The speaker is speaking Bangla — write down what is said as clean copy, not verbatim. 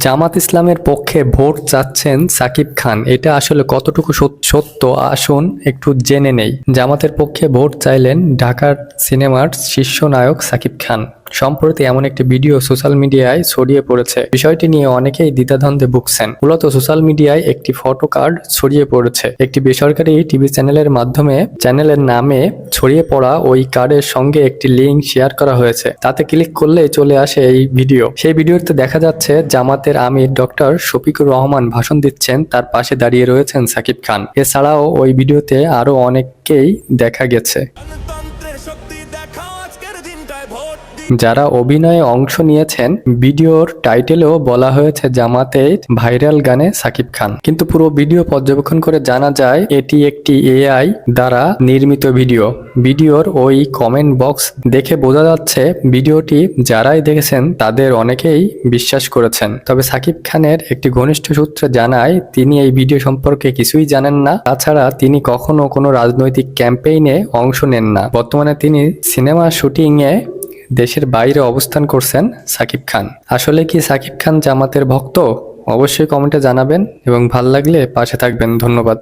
জামাত ইসলামের পক্ষে ভোট চাচ্ছেন সাকিব খান, এটা আসলে কতটুকু সত্য আসুন একটু জেনে নেই। জামাতের পক্ষে ভোট চাইলেন ঢাকার সিনেমার শীর্ষ নায়ক সাকিব খান। সম্প্রতি এমন একটি ভিডিও সোশ্যাল মিডিয়ায় ছড়িয়ে পড়েছে। বিষয়টি নিয়ে অনেকেই দ্বিধাদ্বন্দ্বে ভুগছেন। মূলত সোশ্যাল মিডিয়ায় একটি ফটো কার্ড ছড়িয়ে পড়েছে। একটি বেসরকারি টিভি চ্যানেলের মাধ্যমে চ্যানেলের নামে ছড়িয়ে পড়া ওই কার্ডের সঙ্গে একটি লিঙ্ক শেয়ার করা হয়েছে। তাতে ক্লিক করলেই চলে আসে এই ভিডিও। সেই ভিডিওতে দেখা যাচ্ছে জামাতের আমির ডক্টর শফিকুর রহমান ভাষণ দিচ্ছেন, তার পাশে দাঁড়িয়ে রয়েছেন সাকিব খান। এছাড়াও ওই ভিডিওতে আরো অনেককেই দেখা গেছে যারা অভিনয়ে অংশ নিয়েছেন। ভিডিওর টাইটেলেও বলা হয়েছে জামাতের ভাইরাল গানে সাকিব খান, কিন্তু পুরো ভিডিও পর্যবেক্ষণ করে জানা যায় এটি একটি এআই দ্বারা নির্মিত ভিডিও। ভিডিওর ওই কমেন্ট বক্স দেখে বোঝা যাচ্ছে ভিডিওটি যারাই দেখেছেন তাদের অনেকেই বিশ্বাস করেছেন। তবে সাকিব খানের একটি ঘনিষ্ঠ সূত্রে জানায় তিনি এই ভিডিও সম্পর্কে কিছুই জানেন না। তাছাড়া তিনি কখনো কোনো রাজনৈতিক ক্যাম্পেইনে অংশ নেন না। বর্তমানে তিনি সিনেমা শুটিংয়ে দেশের বাইরে অবস্থান করছেন সাকিব খান। আসলে কি সাকিব খান জামাতের ভক্ত? অবশ্যই কমেন্টে জানাবেন এবং ভাল লাগলে পাশে থাকবেন। ধন্যবাদ।